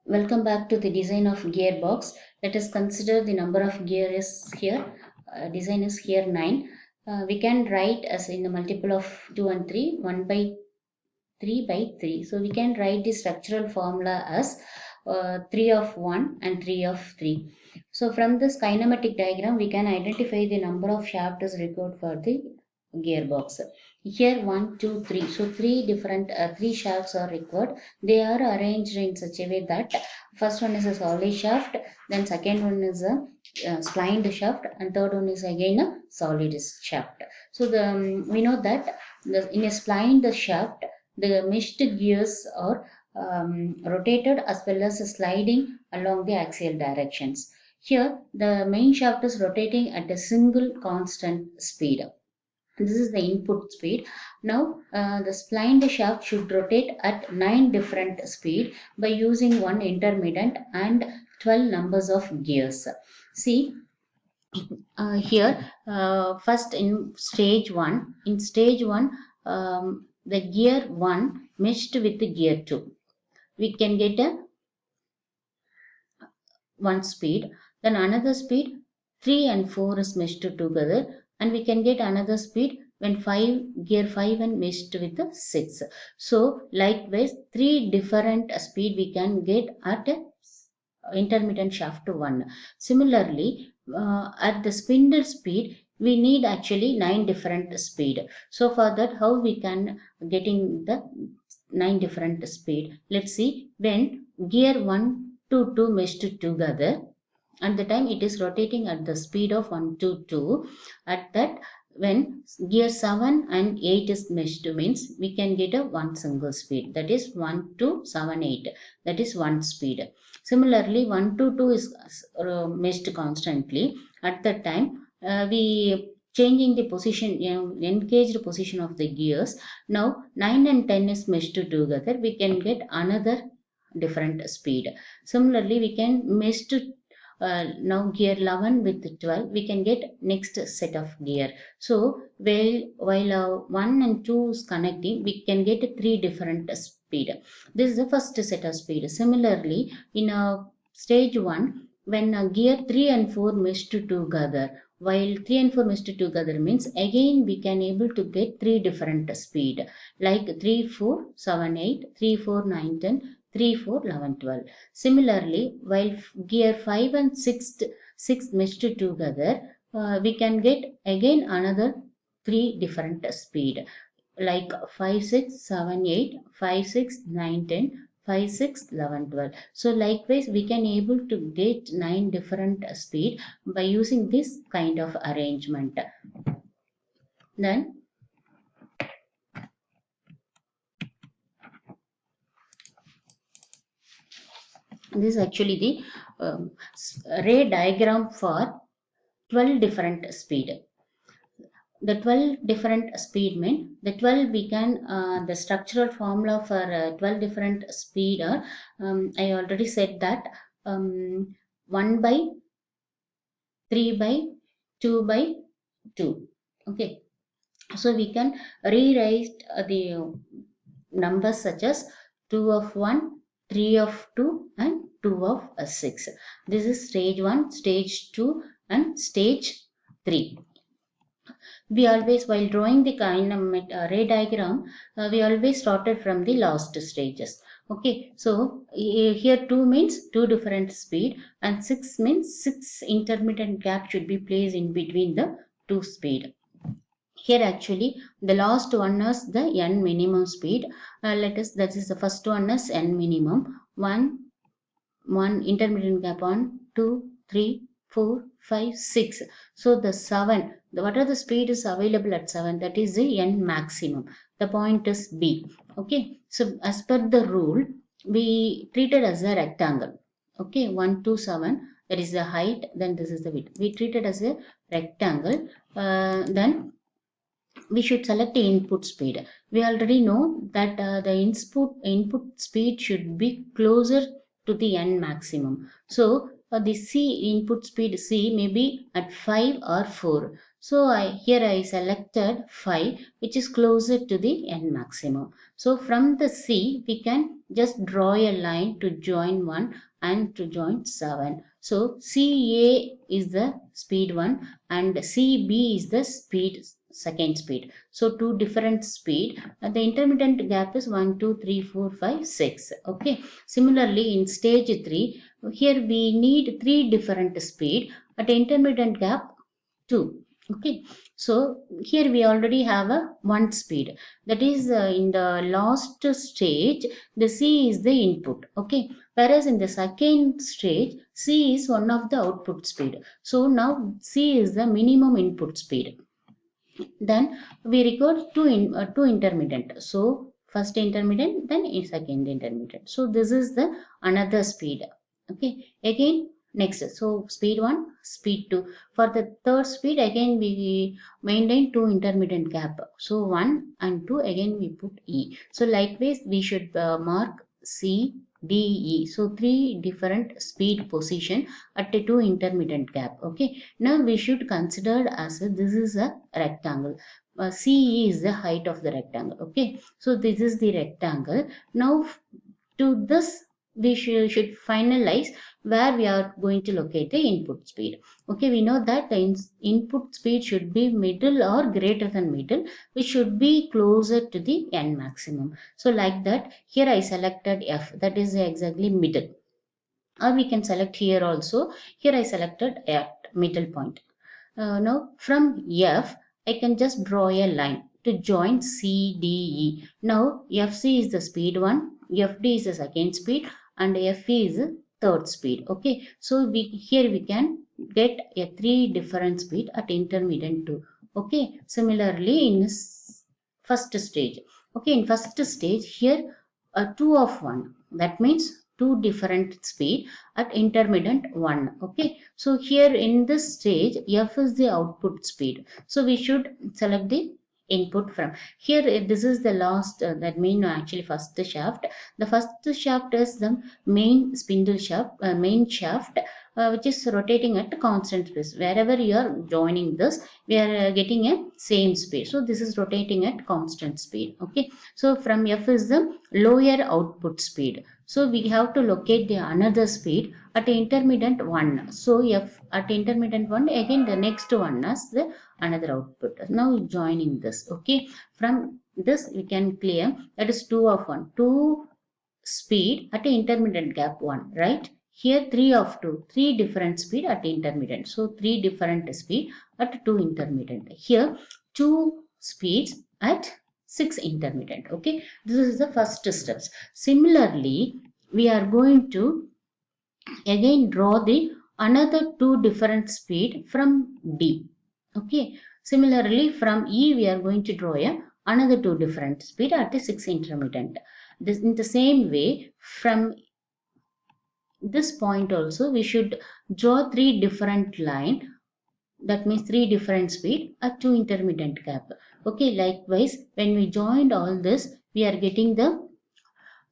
Welcome back to the design of gearbox. Let us consider the number of gears here. Design is here 9. We can write as in the multiple of 2 and 3, 1 by 3 by 3. So we can write the structural formula as 3 of 1 and 3 of 3. So from this kinematic diagram, we can identify the number of shafts required for the gearbox. Here 1, 2, 3. So three shafts are required. They are arranged in such a way that first one is a solid shaft, then second one is a splined shaft, and third one is again a solid shaft. So we know that in a splined shaft, the meshed gears are rotated as well as sliding along the axial directions. Here, the main shaft is rotating at a single constant speed. This is the input speed. Now, the splined shaft should rotate at 9 different speed by using one intermittent and 12 numbers of gears. See, here first in stage 1, the gear 1 meshed with the gear 2. We can get a one speed, then another speed 3 and 4 is meshed together, and we can get another speed when 5 gear 5 and meshed with the 6. So likewise, three different speed we can get at a intermittent shaft 1. Similarly, at the spindle speed, we need actually 9 different speed. So for that, how we can getting the 9 different speed? Let's see. When gear 1 to 2 meshed together, at the time it is rotating at the speed of 1 to 2. At that, when gear 7 and 8 is meshed, means we can get a one single speed, that is 1 to 7 8, that is one speed. Similarly, 1 to 2 is meshed constantly. At that time, we changing the position, engaged position of the gears. Now 9 and 10 is meshed together, we can get another different speed. Similarly, we can mesh to now gear 11 with 12, we can get next set of gear. So while 1 and 2 is connecting, we can get three different speed. This is the first set of speed. Similarly, in stage 1, when gear 3 and 4 meshed together, while 3 and 4 meshed together means again we can able to get three different speed, like 3 4 7 8, 3 4 9 10, 3 4 11 12. Similarly, while gear 5 and 6 meshed together, we can get again another three different speed, like 5 6 7 8, 5 6 9 10, 5 6 11 12. So likewise, we can able to get 9 different speed by using this kind of arrangement. Then this is actually the ray diagram for 12 different speed. The 12 different speed mean the 12 we can the structural formula for 12 different speed are, I already said that, 1 by 3 by 2 by 2. Okay, so we can rewrite the numbers such as 2 of 1, 3 of 2, and 2 of 6. This is stage 1, stage 2, and stage 3. We always, while drawing the kinematic ray diagram, we always started from the last stages. Okay, so here 2 means 2 different speed, and 6 means 6 intermittent gap should be placed in between the 2 speed. Here actually the last one is the n minimum speed. Let us, that is the first one is n minimum. 1 intermittent gap on 2 3 4 5 6. So the 7, what are the speed is available at 7, that is the n maximum. The point is B. Okay, so as per the rule, we treat it as a rectangle. Okay, 1 to 7, that is the height, then this is the width. We treat it as a rectangle. Then we should select the input speed. We already know that the input speed should be closer to the n maximum. So the C input speed C may be at 5 or 4. So here I selected 5, which is closer to the N maximum. So from the C, we can just draw a line to join 1 and to join 7. So CA is the speed 1 and CB is the second speed. So two different speed. The intermittent gap is 1, 2, 3, 4, 5, 6. Okay. Similarly, in stage 3, here we need 3 different speed at intermittent gap 2. Okay, so here we already have a one speed, that is in the last stage the C is the input. Okay, whereas in the second stage C is one of the output speed. So now C is the minimum input speed. Then we record two intermittent. So first intermittent, then a second intermittent. So this is the another speed. Okay, again next. So speed 1, speed 2. For the third speed, again we maintain two intermittent gap. So 1 and 2, again we put E. So likewise we should mark C, D, E. So three different speed position at a two intermittent gap. Okay, now we should consider as this is a rectangle. CE is the height of the rectangle. Okay, so this is the rectangle. Now to this we should finalize where we are going to locate the input speed. Okay, we know that the input speed should be middle or greater than middle, which should be closer to the N maximum. So like that, here I selected F, that is exactly middle. Or we can select here also. Here I selected at middle point. Now from F, I can just draw a line to join C, D, E. Now FC is the speed 1, FD is the second speed, and FE is the third speed. Okay, so here we can get a three different speed at intermittent 2. Okay, similarly in first stage. Okay, in first stage here a 2 of 1. That means two different speed at intermittent 1. Okay, so here in this stage F is the output speed, so we should select the input from here. This is the last that mean actually first shaft. The first shaft is the main spindle shaft, main shaft, which is rotating at constant speed. Wherever you are joining this, we are getting a same speed, so this is rotating at constant speed. Okay, so from F is the lower output speed, so we have to locate the another speed at intermittent 1. So F at intermittent 1, again the next one as the another output. Now joining this. Okay, from this we can clear that is 2 of 1. 2 speed at intermittent gap 1, right? Here 3 of 2. 3 different speed at intermittent. So 3 different speed at 2 intermittent. Here 2 speeds at 6 intermittent. Okay, this is the first steps. Similarly, we are going to again draw the another two different speed from D. Okay, similarly from E we are going to draw a another two different speed at the 6 intermittent. This in the same way from this point also we should draw three different line, that means three different speed at two intermittent gap. Okay, likewise when we joined all this we are getting the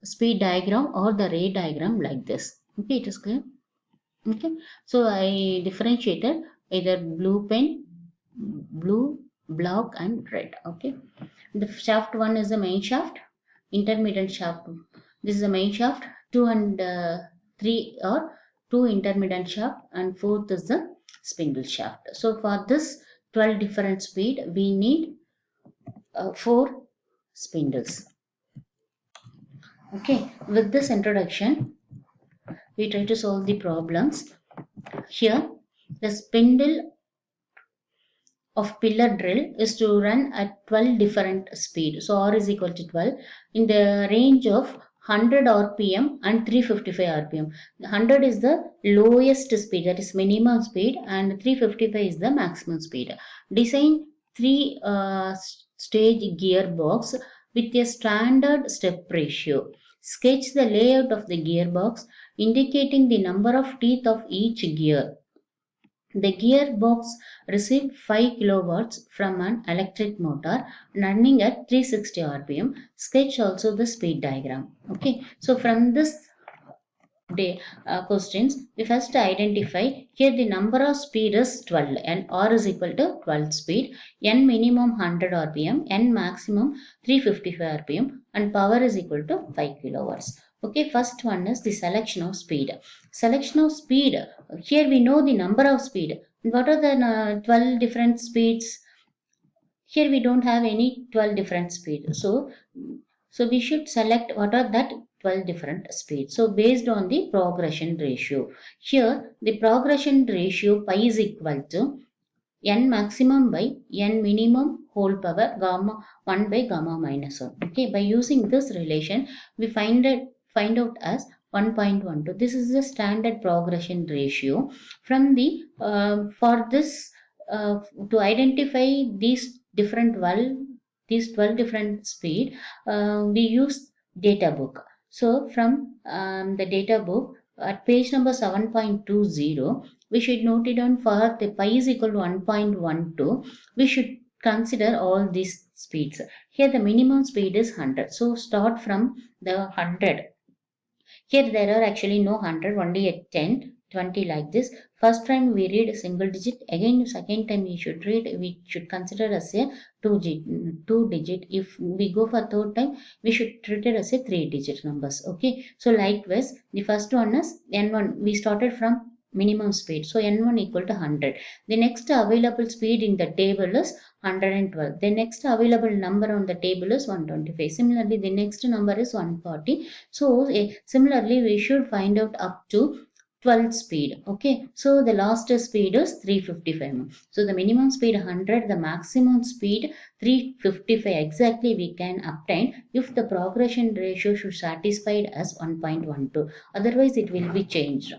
speed diagram or the ray diagram like this. Okay, it is clear. Okay, so I differentiated either blue pen, blue, black and red. Okay, the shaft 1 is the main shaft, intermittent shaft. This is the main shaft. 2 and 3 are two intermittent shaft, and fourth is the spindle shaft. So for this 12 different speed we need 4 spindles. Okay, with this introduction we try to solve the problems. Here the spindle of pillar drill is to run at 12 different speed. So R is equal to 12 in the range of 100 rpm and 355 rpm. 100 is the lowest speed, that is minimum speed, and 355 is the maximum speed. Design 3 stage gearbox with a standard step ratio. Sketch the layout of the gearbox indicating the number of teeth of each gear. The gearbox received 5 kilowatts from an electric motor running at 360 rpm. Sketch also the speed diagram. Okay, so from this questions, we first identify here the number of speed is 12 and R is equal to 12 speed, N minimum 100 RPM, N maximum 355 RPM and power is equal to 5 kilowatts. Okay, first one is the selection of speed. Selection of speed, here we know the number of speed. What are the 12 different speeds? Here we don't have any 12 different speeds. So we should select what are that 12 different speeds. So based on the progression ratio. Here the progression ratio pi is equal to n maximum by n minimum whole power gamma 1 by gamma minus 1. Okay, by using this relation, we find out as 1.12. This is the standard progression ratio. From the for this to identify these 12 different speed, we use data book. So from the data book at page number 7.20, we should note it down for the pi is equal to 1.12. We should consider all these speeds. Here the minimum speed is 100. So start from the 100. Here there are actually no 100, only a 10, 20 like this. First time we read a single digit. Again, second time we should consider as a two digit. If we go for third time, we should treat it as a 3-digit numbers. Okay. So likewise, the first one is N1. We started from minimum speed. So N1 equal to 100. The next available speed in the table is 112. The next available number on the table is 125. Similarly, the next number is 140. So similarly, we should find out up to 12 speed. Okay, so the last speed is 355. So the minimum speed 100, the maximum speed 355 exactly we can obtain if the progression ratio should satisfied as 1.12. Otherwise, it will be changed.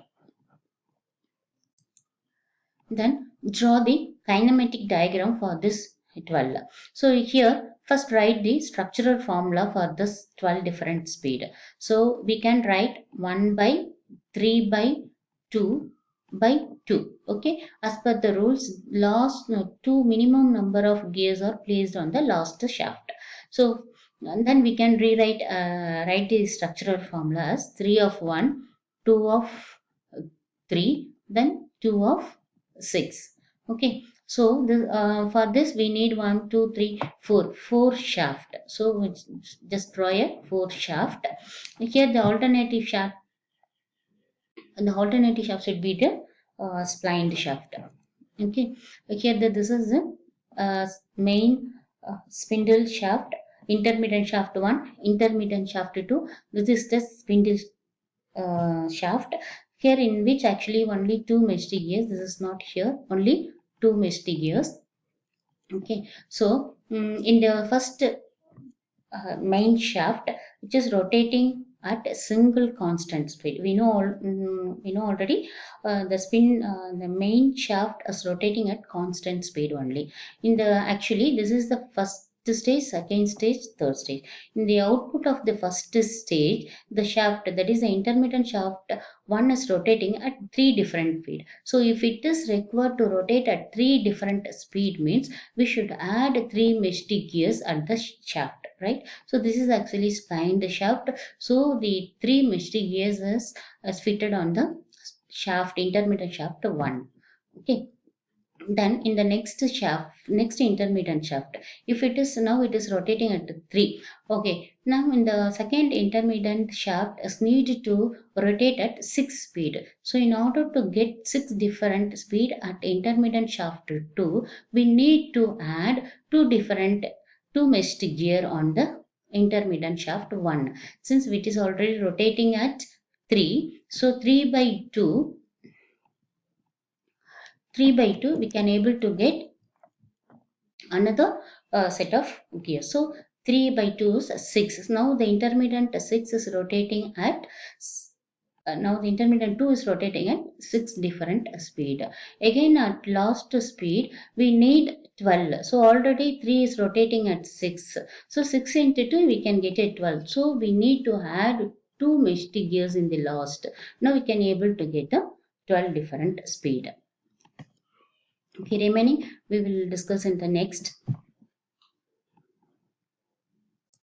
Then draw the kinematic diagram for this 12. So here first write the structural formula for this 12 different speed. So we can write 1 by 3 by 2 by 2. Okay, as per the rules, last two minimum number of gears are placed on the last shaft. So and then we can write the structural formula as 3 of 1, 2 of 3, then 2 of 6. Okay, so for this we need 1 2 3 4 4 shaft. So we just draw a 4 shaft. Here the alternative shaft should be the splined shaft. Okay, here this is the main spindle shaft, intermittent shaft 1, intermittent shaft 2. This is the spindle shaft, here in which actually only two meshed gears. This is not here, only two meshed gears. Okay, so in the first main shaft, which is rotating at a single constant speed, we know already the main shaft is rotating at constant speed only. In the actually this is the first stage, second stage, third stage. In the output of the first stage, the shaft, that is the intermittent shaft, one is rotating at 3 different speed. So if it is required to rotate at 3 different speed, means we should add 3 meshed gears at the shaft, right? So this is actually splined shaft. So the 3 meshed gears is fitted on the shaft, intermittent shaft 1. Okay, then in the next intermittent shaft, if it is now it is rotating at 3. Okay, now in the second intermittent shaft is needed to rotate at 6 speed. So in order to get 6 different speed at intermittent shaft 2, we need to add two meshed gear on the intermittent shaft 1. Since it is already rotating at 3, so 3 by 2 we can able to get another set of gears. So 3 by 2 is 6. Now the intermittent 6 is rotating at now the intermittent 2 is rotating at 6 different speed. Again at last speed we need 12. So already 3 is rotating at 6. So 6 into 2 we can get a 12. So we need to add 2 meshed gears in the last. Now we can able to get a 12 different speed. Okay, remaining we will discuss in the next